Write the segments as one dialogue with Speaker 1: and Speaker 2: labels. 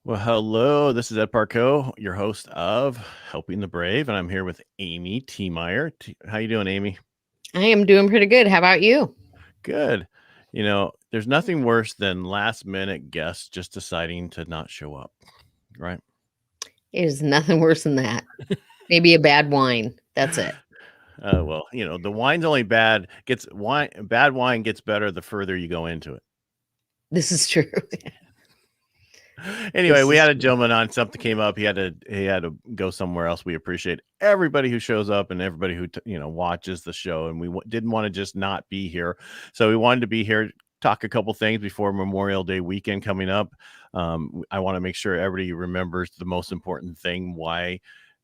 Speaker 1: Well, hello. This is Ed Parcaut, your host of Helping the Brave, and I'm here with Amy Tiemeyer. How you doing, Amy?
Speaker 2: I am doing pretty good. How about you?
Speaker 1: Good. There's nothing worse than last minute guests just deciding to not show up, right?
Speaker 2: There's nothing worse than that. Maybe a bad wine. That's it.
Speaker 1: The wine's only bad. Gets wine. Bad wine gets better the further you go into it.
Speaker 2: This is true.
Speaker 1: Anyway,
Speaker 2: This
Speaker 1: we
Speaker 2: is
Speaker 1: had a
Speaker 2: true.
Speaker 1: gentleman on. Something came up. He had to go somewhere else. We appreciate everybody who shows up and everybody who watches the show. And we didn't want to just not be here, so we wanted to be here, talk a couple things before Memorial Day weekend coming up. I want to make sure everybody remembers the most important thing: why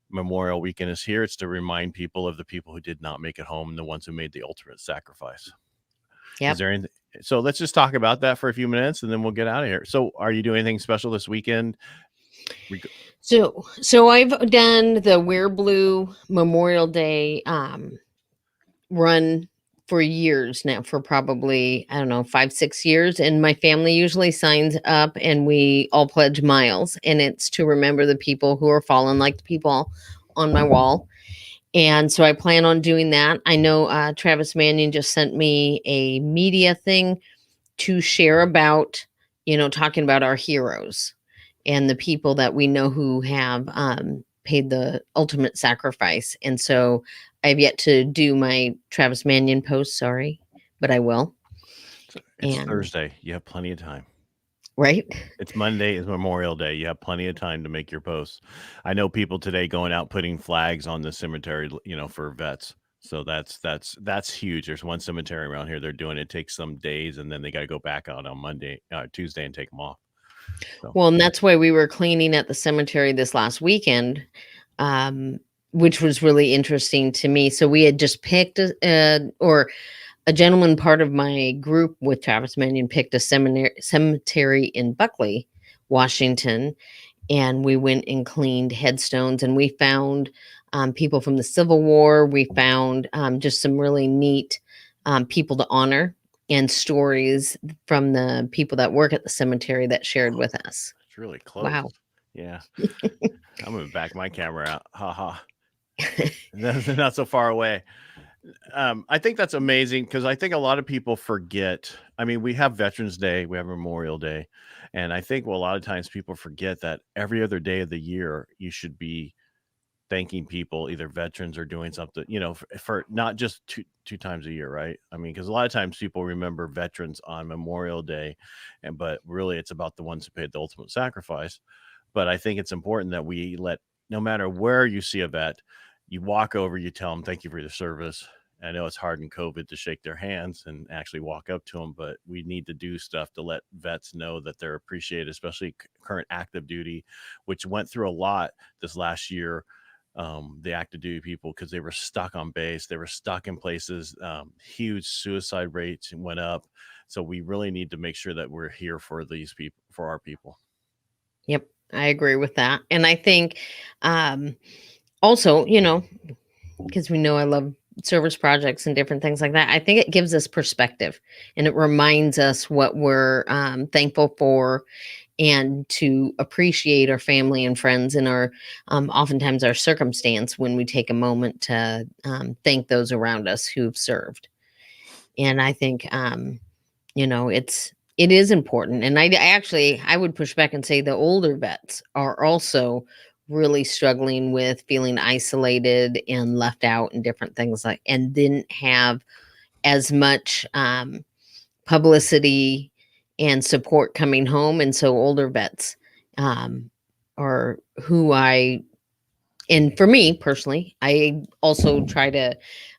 Speaker 1: Memorial Weekend is here. It's to remind people of the people who did not make it home and the ones who made the ultimate sacrifice. Is
Speaker 2: Yep.
Speaker 1: there anything? So let's just talk about that for a few minutes and then we'll get out of here. So, are you doing anything special this weekend?
Speaker 2: So I've done the Wear Blue Memorial Day run for years now, for probably, I don't know, 5, 6 years. And my family usually signs up and we all pledge miles. And it's to remember the people who are fallen, like the people on my wall. And so I plan on doing that. I know Travis Mannion just sent me a media thing to share about, talking about our heroes and the people that we know who have paid the ultimate sacrifice. And so I've yet to do my Travis Mannion post, sorry, but I will.
Speaker 1: It's
Speaker 2: And
Speaker 1: Thursday. You have plenty of time.
Speaker 2: right.
Speaker 1: It's Monday is Memorial Day. You have plenty of time to make your posts. I know people today going out putting flags on the cemetery, for vets. So that's huge. There's one cemetery around here they're doing it. It takes some days and then they got to go back out on Tuesday and take them off. So,
Speaker 2: Well, and that's why we were cleaning at the cemetery this last weekend, um, which was really interesting to me. So we had just picked a gentleman part of my group with Travis Mannion picked a cemetery in Buckley, Washington, and we went and cleaned headstones and we found people from the Civil War. We found just some really neat people to honor and stories from the people that work at the cemetery that shared with us.
Speaker 1: it's really close.
Speaker 2: Wow.
Speaker 1: Yeah. I'm going to back my camera out. Ha ha. That's not so far away. I think that's amazing because I think a lot of people forget. I mean, we have Veterans Day, we have Memorial Day, and I think a lot of times people forget that every other day of the year you should be thanking people, either veterans or doing something, for not just two times a year, right? I mean, because a lot of times people remember veterans on Memorial Day, but really it's about the ones who paid the ultimate sacrifice. But I think it's important that we let, no matter where you see a vet, you walk over, you tell them thank you for your service. I know it's hard in COVID to shake their hands and actually walk up to them, but we need to do stuff to let vets know that they're appreciated, especially current active duty, which went through a lot this last year. The active duty people, because they were stuck on base, they were stuck in places. Huge suicide rates went up, so we really need to make sure that we're here for these people, for our people.
Speaker 2: Yep, I agree with that. And I think um, also, because we know I love service projects and different things like that, I think it gives us perspective and it reminds us what we're thankful for and to appreciate our family and friends and our oftentimes our circumstance when we take a moment to thank those around us who've served. And I think it is important. And I would push back and say the older vets are also really struggling with feeling isolated and left out and different things, like, and didn't have as much publicity and support coming home. And so older vets um, are who and for me personally, I also try to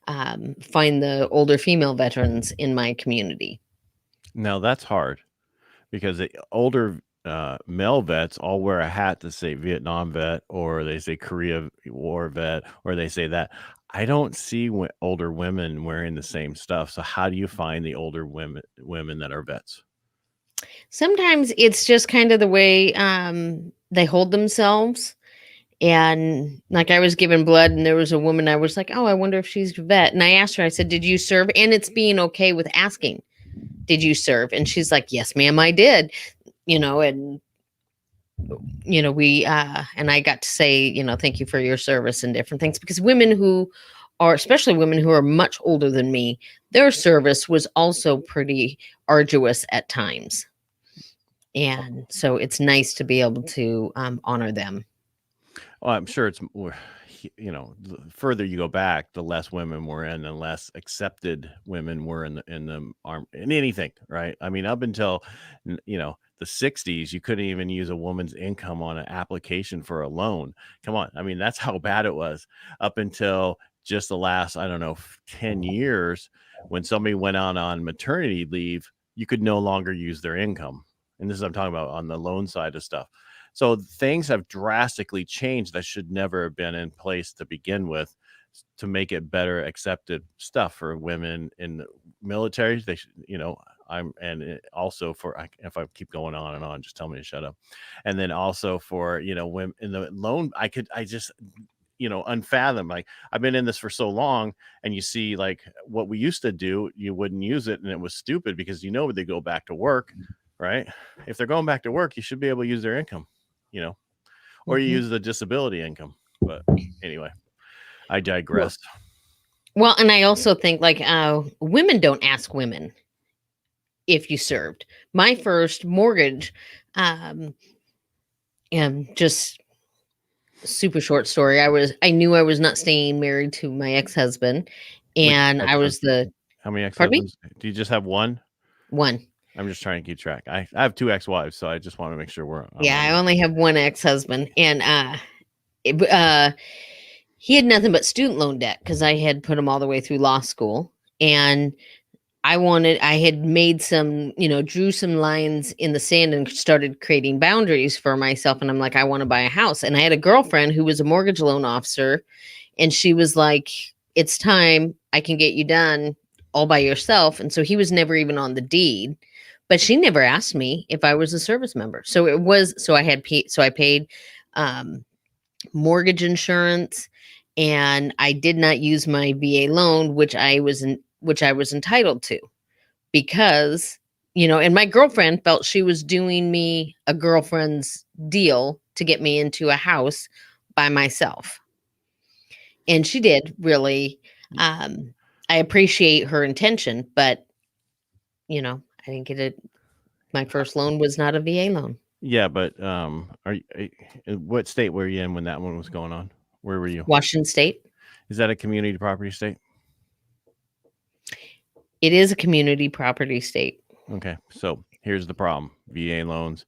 Speaker 2: find the older female veterans in my community.
Speaker 1: Now that's hard because the older male vets all wear a hat to say Vietnam vet, or they say Korea War vet, or they say that. I don't see older women wearing the same stuff. So how do you find the older women that are vets?
Speaker 2: Sometimes it's just kind of the way they hold themselves. And like I was giving blood, and there was a woman, I was like, oh, I wonder if she's a vet. And I asked her, I said, did you serve? And it's being okay with asking, did you serve? And she's like, yes, ma'am, I did. And we and I got to say, thank you for your service and different things, because women who are, especially women who are much older than me, their service was also pretty arduous at times. And so it's nice to be able to honor them.
Speaker 1: Well, I'm sure it's more, the further you go back, the less women were in, and less accepted women were in the arm in anything, right? I mean, up until the 60s, you couldn't even use a woman's income on an application for a loan. Come on, I mean, that's how bad it was up until just the last, I don't know, 10 years, when somebody went out on maternity leave, you could no longer use their income. And this is I'm talking about on the loan side of stuff. So things have drastically changed that should never have been in place to begin with, to make it better accepted stuff for women in the military. They should, also if I keep going on and on, just tell me to shut up. And then also for, women in the loan, I just, unfathom. Like, I've been in this for so long, and you see like what we used to do, you wouldn't use it, and it was stupid because they go back to work, right? If they're going back to work, you should be able to use their income, you know, or you
Speaker 2: Mhm.
Speaker 1: use the disability income. But anyway, I
Speaker 2: Well,
Speaker 1: digress.
Speaker 2: well, and I also think like women don't ask women if you served. My first mortgage, um, and just super short story. I knew I was not staying married to my ex-husband,
Speaker 1: Which
Speaker 2: and I was
Speaker 1: ex-husband?
Speaker 2: the
Speaker 1: How many
Speaker 2: pardon me?
Speaker 1: ex-husbands? Do you just have one?
Speaker 2: One.
Speaker 1: I'm just trying to keep track. I have two ex-wives, so I just want to make sure I'm
Speaker 2: Yeah,
Speaker 1: on
Speaker 2: I
Speaker 1: the.
Speaker 2: only have one ex-husband, and it, he had nothing but student loan debt because I had put him all the way through law school, and I had made some, drew some lines in the sand and started creating boundaries for myself. And I'm like, I want to buy a house. And I had a girlfriend who was a mortgage loan officer. And she was like, it's time. I can get you done all by yourself. And so he was never even on the deed. But she never asked me if I was a service member. So I paid um, mortgage insurance, and I did not use my VA loan, which I was entitled to, because and my girlfriend felt she was doing me a girlfriend's deal to get me into a house by myself, and she did really. um I appreciate her intention, but I didn't get it. My first loan was not a VA loan.
Speaker 1: Yeah, but what state were you in when that one was going on? Where were you?
Speaker 2: Washington State.
Speaker 1: Is that a community property state?
Speaker 2: It is a community property state.
Speaker 1: Okay, so here's the problem: VA loans.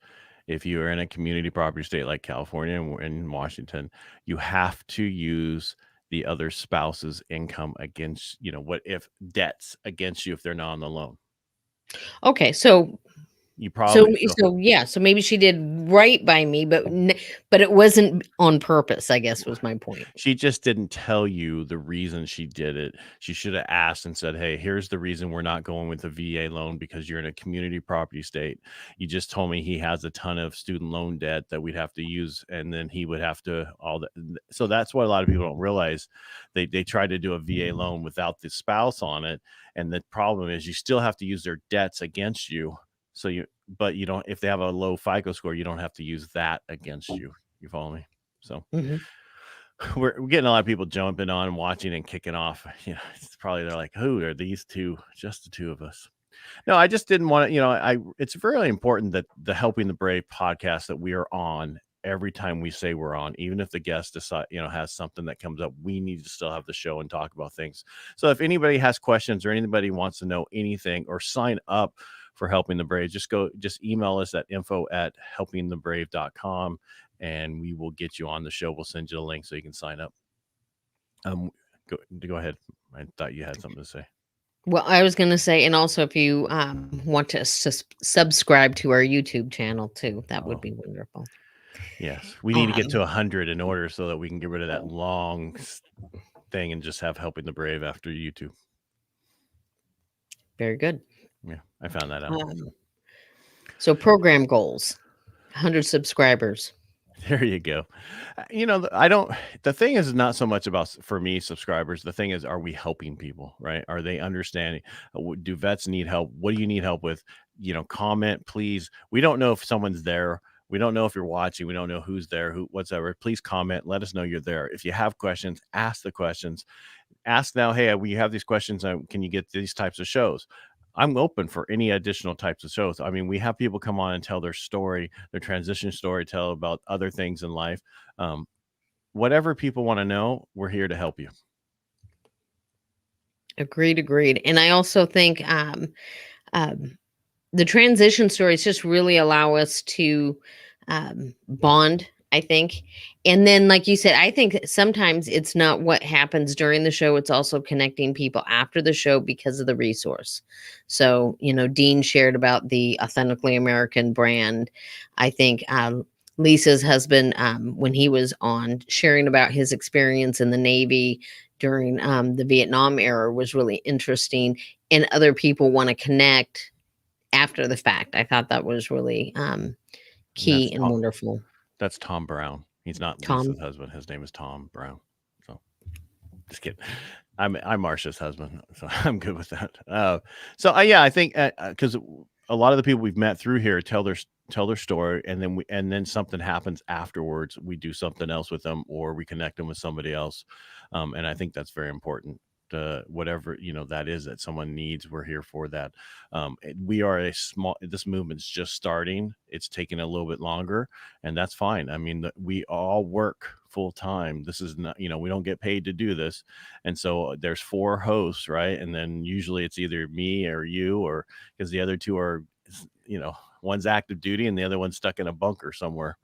Speaker 1: If you are in a community property state like California and Washington, you have to use the other spouse's income against, what if debts against you if they're not on the loan.
Speaker 2: Okay, so
Speaker 1: You
Speaker 2: So
Speaker 1: probably so
Speaker 2: so yeah, so maybe she did right by me, but it wasn't on purpose, I guess was my point.
Speaker 1: she just didn't tell you the reason she did it. She should have asked and said, "Hey, here's the reason we're not going with the VA loan, because you're in a community property state. You just told me he has a ton of student loan debt that we'd have to use, and then he would have to all that." So that's what a lot of people don't realize. They try to do a VA loan without the spouse on it, and the problem is you still have to use their debts against you. So but you don't, if they have a low FICO score, you don't have to use that against you. You follow me? So
Speaker 2: Mhm.
Speaker 1: we're getting a lot of people jumping on and watching and kicking off. It's probably they're like, who are these two? Just the two of us. No, I just didn't want to, it's really important that the Helping the Brave podcast that we are on every time we say we're on, even if the guest decide, has something that comes up, we need to still have the show and talk about things. So if anybody has questions or anybody wants to know anything or sign up for Helping the Brave, just email us at info@helpingthebrave.com and we will get you on the show. We'll send you the link so you can sign up. Go ahead. I thought you had something to say.
Speaker 2: Well, I was gonna say, and also if you want to subscribe to our YouTube channel too, that would
Speaker 1: Oh,
Speaker 2: be wonderful.
Speaker 1: yes. We need to get
Speaker 2: Um,
Speaker 1: to 100 in order so that we can get rid of that long thing and just have Helping the Brave after YouTube.
Speaker 2: Very good.
Speaker 1: Yeah, I found that out.
Speaker 2: Um, so program goals, 100 subscribers.
Speaker 1: There you go. I don't, the thing is not so much about, for me, subscribers. The thing is, are we helping people, right? Are they understanding? Do vets need help? What do you need help with? Comment, please. We don't know if someone's there We don't know if you're watching. We don't know who's there, who, whatsoever. Please comment. Let us know you're there. If you have questions, ask the questions. Ask now, hey, we have these questions. Can you get these types of shows? I'm open for any additional types of shows. I mean, we have people come on and tell their story, their transition story, tell about other things in life. Whatever people want to know, we're here to help you.
Speaker 2: Agreed. And I also think um, the transition stories just really allow us to bond, I think. And then, like you said, I think sometimes it's not what happens during the show, it's also connecting people after the show because of the resource. So, Dean shared about the Authentically American brand. I think Lisa's husband, when he was on, sharing about his experience in the Navy during the Vietnam era was really interesting. And other people want to connect after the fact. I thought that was really key and wonderful.
Speaker 1: That's Tom Brown. He's not
Speaker 2: Tom.
Speaker 1: Lisa's husband. His name is Tom Brown. So just kidding. I'm Marsha's husband, so I'm good with that. I think because a lot of the people we've met through here tell their story, and then something happens afterwards. We do something else with them, or we connect them with somebody else, and I think that's very important. Whatever that is that someone needs, we're here for that. We are this movement's just starting. It's taking a little bit longer, and that's fine. I mean, we all work full time. This is not, we don't get paid to do this, and so there's 4 hosts, right? And then usually it's either me or you, or because the other 2 are, one's active duty and the other one's stuck in a bunker somewhere.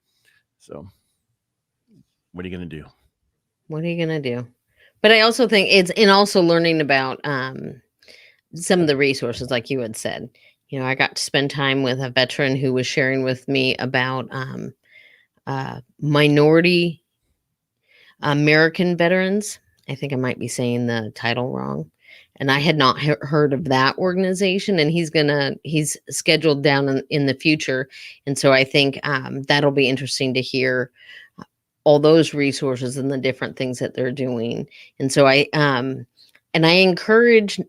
Speaker 1: So what are you going to do?
Speaker 2: What are you going to do? But I also think it's, and also learning about some of the resources, like you had said. I got to spend time with a veteran who was sharing with me about minority American veterans. I think I might be saying the title wrong. And I had not heard of that organization, and he's scheduled down in the future. And so I think that'll be interesting to hear all those resources and the different things that they're doing. And so I encourage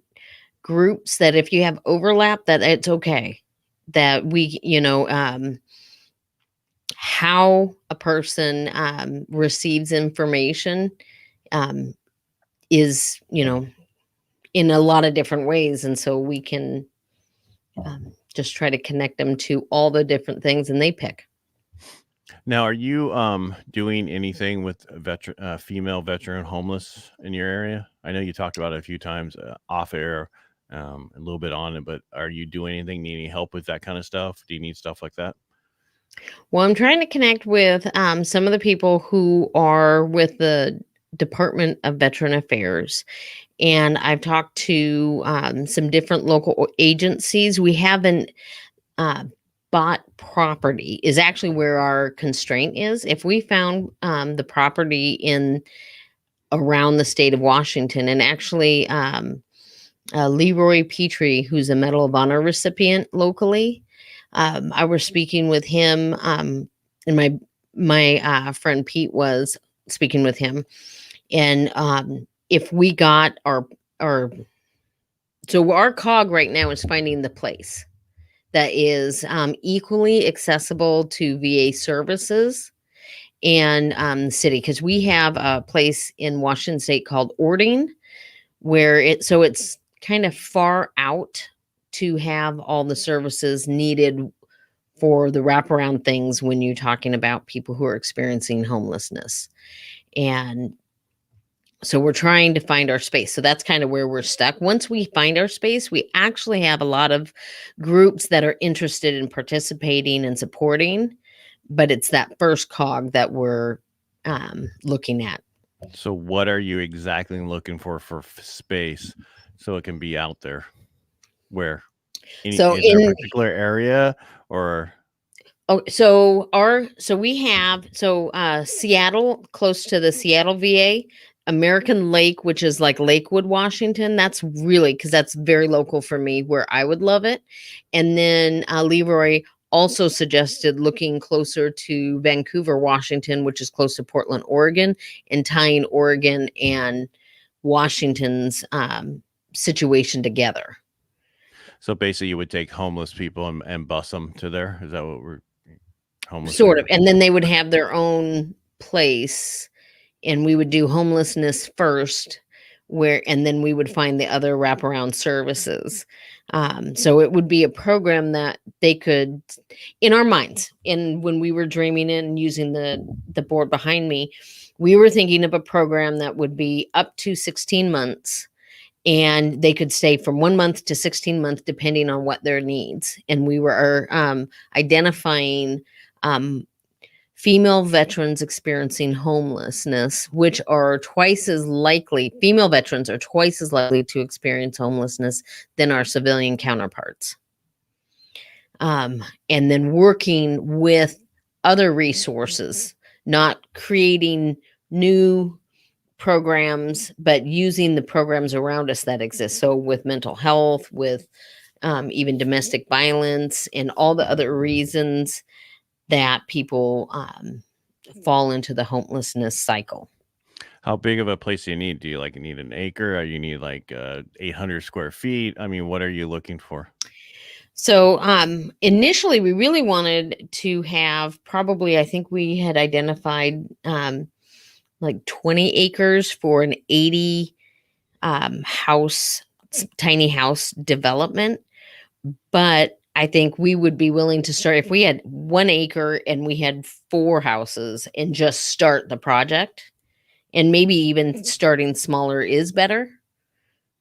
Speaker 2: groups that if you have overlap, that it's okay, that we, how a person receives information is, in a lot of different ways. And so we can just try to connect them to all the different things, and they pick.
Speaker 1: Now, are you doing anything with female veteran homeless in your area? I know you talked about it a few times off air, a little bit on it, but are you doing anything? Need any help with that kind of stuff? Do you need stuff like that?
Speaker 2: Well, I'm trying to connect with some of the people who are with the Department of Veteran Affairs. And I've talked to some different local agencies. We haven't bought property, is actually where our constraint is. If we found the property in around the state of Washington, and actually Leroy Petrie, who's a Medal of Honor recipient locally, I was speaking with him, and my friend Pete was speaking with him, and if we got our so our cog right now is finding the place that is equally accessible to VA services and the city, because we have a place in Washington State called Ording, where it's kind of far out to have all the services needed for the wraparound things when you're talking about people who are experiencing homelessness. And so we're trying to find our space. So that's kind of where we're stuck. Once we find our space, we actually have a lot of groups that are interested in participating and supporting, but it's that first cog that we're looking at.
Speaker 1: So what are you exactly looking for space so it can be out there? Where? Is there a particular area or?
Speaker 2: Oh, we have Seattle, close to the Seattle VA, American Lake, which is like Lakewood, Washington. That's really, because that's very local for me, where I would love it. And then Leroy also suggested looking closer to Vancouver, Washington, which is close to Portland, Oregon, and tying Oregon and Washington's situation together.
Speaker 1: So basically, you would take homeless people and bus them to there. Is that what we're? homeless
Speaker 2: sort of,
Speaker 1: area.
Speaker 2: and then they would have their own place, and we would do homelessness first, where and then we would find the other wraparound services. So it would be a program that they could, in our minds, and when we were dreaming it and using the board behind me, we were thinking of a program that would be up to 16 months, and they could stay from 1 month to 16 months depending on what their needs. And we were identifying um, female veterans experiencing homelessness, which are twice as likely, female veterans are twice as likely to experience homelessness than our civilian counterparts. And then working with other resources, not creating new programs, but using the programs around us that exist. So, with mental health, with even domestic violence, and all the other reasons that people fall into the homelessness cycle.
Speaker 1: How big of a place do you need? Do you like need an acre, or you need like 800 square feet? I mean, what are you looking for?
Speaker 2: So initially, we really wanted to have probably, I think we had identified like 20 acres for an 80 house, tiny house development. But I think we would be willing to start if we had 1 acre and we had 4 houses and just start the project. And maybe even starting smaller is better,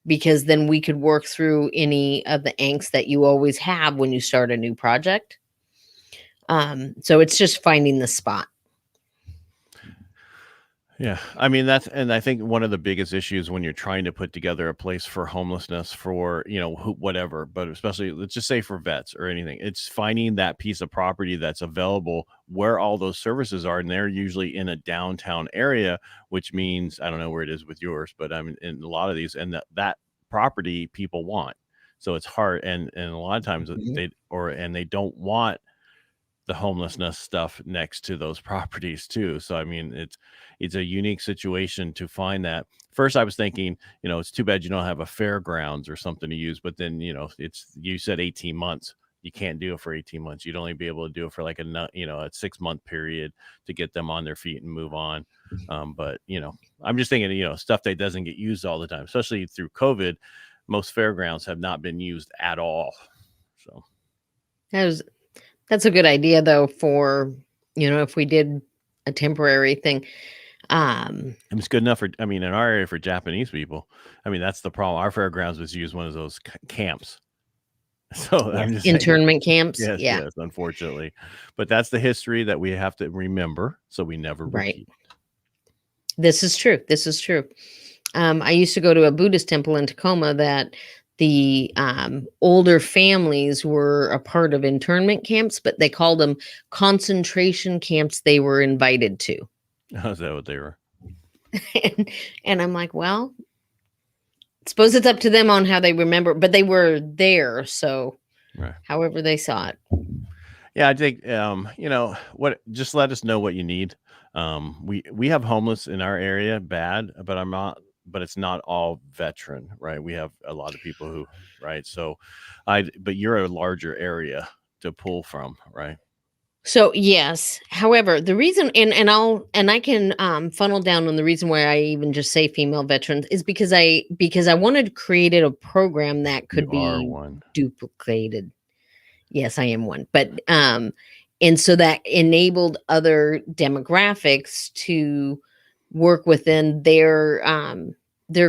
Speaker 2: because then we could work through any of the angst that you always have when you start a new project. So it's just finding the spot.
Speaker 1: Yeah, I mean and I think one of the biggest issues when you're trying to put together a place for homelessness for whatever, but especially let's just say for vets or anything, it's finding that piece of property that's available where all those services are, and they're usually in a downtown area, which means I don't know where it is with yours, but I mean in a lot of these, and that property people want, so it's hard, and a lot of times
Speaker 2: Mhm.
Speaker 1: they don't want the homelessness stuff next to those properties too. So I mean, it's a unique situation to find that. First, I was thinking, it's too bad you don't have a fairgrounds or something to use. But then, it's you said 18 months. You can't do it for 18 months. You'd only be able to do it for like a 6 month period to get them on their feet and move on. But I'm just thinking, stuff that doesn't get used all the time, especially through COVID. Most fairgrounds have not been used at all. So
Speaker 2: That was that's a good idea though for, if we did a temporary thing.
Speaker 1: and it's good enough for, I mean, in our area for Japanese people. I mean, that's the problem. Our fairgrounds was used one of those camps. So
Speaker 2: Yes,
Speaker 1: I'm just saying,
Speaker 2: internment camps.
Speaker 1: yes,
Speaker 2: Yeah,
Speaker 1: yes, unfortunately. But that's the history that we have to remember so we never
Speaker 2: right.
Speaker 1: repeat.
Speaker 2: This is true. This is true. I used to go to a Buddhist temple in Tacoma that the older families were a part of internment camps, but they called them concentration camps they were invited to.
Speaker 1: Is that what they were?
Speaker 2: and, and I'm like, well, suppose it's up to them on how they remember, but they were there. So,
Speaker 1: Right.
Speaker 2: however they saw it.
Speaker 1: Yeah, I think what, just let us know what you need. We have homeless in our area bad, but it's not all veteran, right? We have a lot of people who, right? So but you're a larger area to pull from, right?
Speaker 2: So yes, however, the reason, and I can funnel down on the reason why I even just say female veterans is because I wanted to create a program that
Speaker 1: You
Speaker 2: could
Speaker 1: are
Speaker 2: be
Speaker 1: one.
Speaker 2: duplicated. Yes, I am one, but and so that enabled other demographics to work within their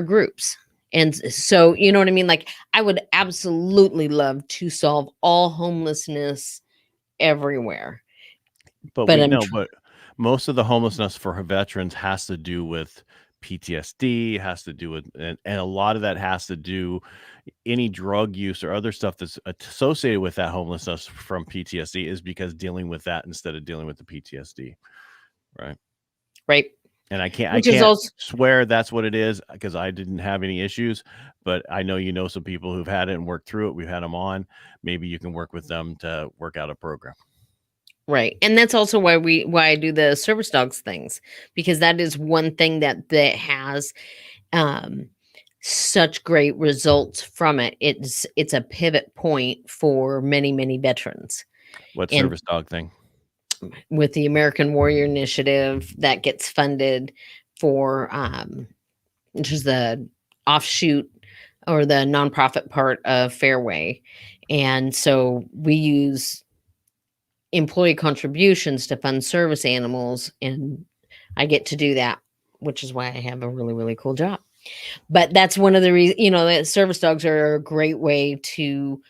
Speaker 2: groups. And so, you know what I mean? Like, I would absolutely love to solve all homelessness everywhere,
Speaker 1: But
Speaker 2: but
Speaker 1: we
Speaker 2: I'm
Speaker 1: know, but most of the homelessness for veterans has to do with PTSD, has to do with, and a lot of that has to do any drug use or other stuff that's associated with that homelessness from PTSD is because dealing with that instead of dealing with the PTSD, right?
Speaker 2: right.
Speaker 1: And I
Speaker 2: Which is
Speaker 1: can't
Speaker 2: also
Speaker 1: swear that's what it is because I didn't have any issues, but I know some people who've had it and worked through it. We've had them on. Maybe you can work with them to work out a program.
Speaker 2: right. And that's also why I do the service dogs things, because that is one thing that has um such great results from it. It's a pivot point for many, many veterans.
Speaker 1: What
Speaker 2: And
Speaker 1: service dog thing?
Speaker 2: with the American Warrior Initiative that gets funded for, which is the offshoot or the nonprofit part of Fairway. And so we use employee contributions to fund service animals, and I get to do that, which is why I have a really, really cool job. But that's one of the reasons, that service dogs are a great way to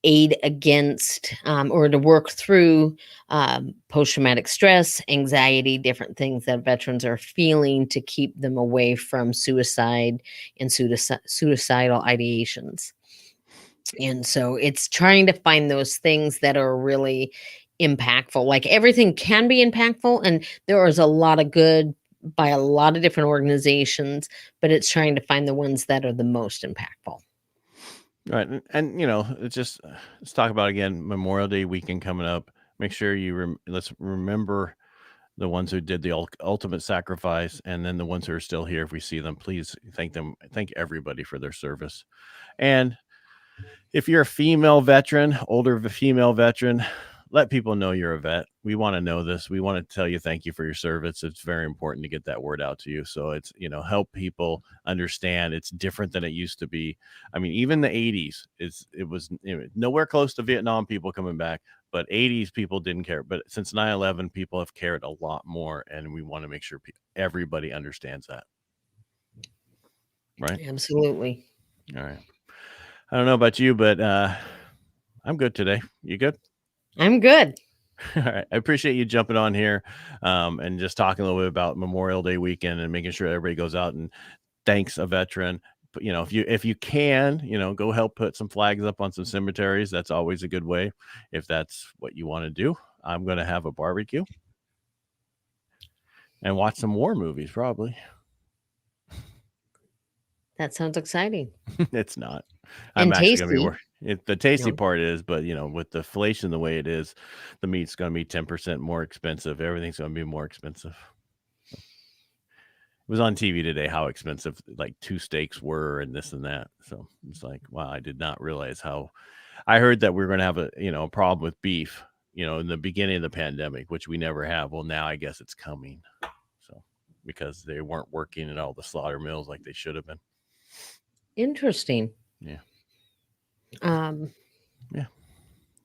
Speaker 2: aid against or to work through post-traumatic stress, anxiety, different things that veterans are feeling to keep them away from suicide and suicidal ideations. And so it's trying to find those things that are really impactful. Like everything can be impactful, and there is a lot of good by a lot of different organizations, but it's trying to find the ones that are the most impactful.
Speaker 1: Right. And it's just let's talk about again Memorial Day weekend coming up. Make sure let's remember the ones who did the ultimate sacrifice, and then the ones who are still here. If we see them, please thank them. Thank everybody for their service. And if you're a female veteran, older female veteran, let people know you're a vet. We want to know this. We want to tell you thank you for your service. It's very important to get that word out to you. So it's, help people understand it's different than it used to be. I mean, even the 80s it was nowhere close to Vietnam people coming back, but 80s people didn't care. But since 9/11, people have cared a lot more, and we want to make sure everybody understands that. Right?
Speaker 2: Absolutely.
Speaker 1: All right. I don't know about you, but I'm good today. You good?
Speaker 2: I'm good.
Speaker 1: All right. I appreciate you jumping on here and just talking a little bit about Memorial Day weekend and making sure everybody goes out and thanks a veteran. But if you can, go help put some flags up on some cemeteries. That's always a good way. If that's what you want to do, I'm going to have a barbecue and watch some war movies, probably.
Speaker 2: That sounds exciting.
Speaker 1: It's not.
Speaker 2: And
Speaker 1: I'm actually going to be
Speaker 2: tasty.
Speaker 1: working. The tasty
Speaker 2: No.
Speaker 1: part is, but with the inflation the way it is, the meat's going to be 10% more expensive. Everything's going to be more expensive. It was on TV today how expensive like 2 steaks were and this and that. So it's like, wow, I did not realize how. I heard that we are going to have a problem with beef, in the beginning of the pandemic, which we never have. Well, now I guess it's coming. So because they weren't working at all the slaughter mills like they should have been.
Speaker 2: Interesting.
Speaker 1: Yeah.
Speaker 2: Yeah.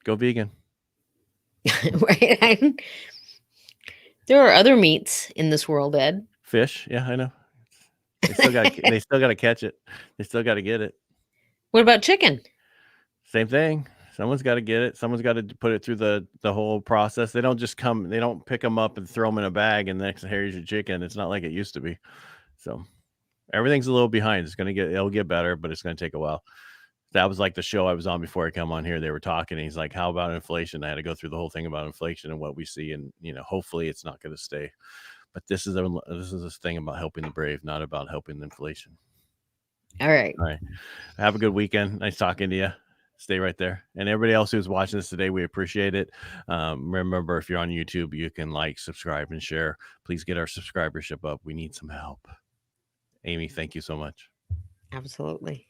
Speaker 1: Go vegan.
Speaker 2: Right. There are other meats in this world, Ed.
Speaker 1: Fish. Yeah, I know. They still got to catch it. They still got to get it.
Speaker 2: What about chicken?
Speaker 1: Same thing. Someone's got to get it. Someone's got to put it through the whole process. They don't just come. They don't pick them up and throw them in a bag and next here's your chicken. It's not like it used to be. So everything's a little behind. It'll get better, but it's going to take a while. That was like the show I was on before I come on here. They were talking. And he's like, "How about inflation?" I had to go through the whole thing about inflation and what we see, and hopefully it's not going to stay. But this is a thing about helping the brave, not about helping the inflation.
Speaker 2: All right.
Speaker 1: All right. Have a good weekend. Nice talking to you. Stay right there. And everybody else who's watching this today, we appreciate it. Remember, if you're on YouTube, you can like, subscribe, and share. Please get our subscribership up. We need some help. Amy, thank you so much.
Speaker 2: Absolutely.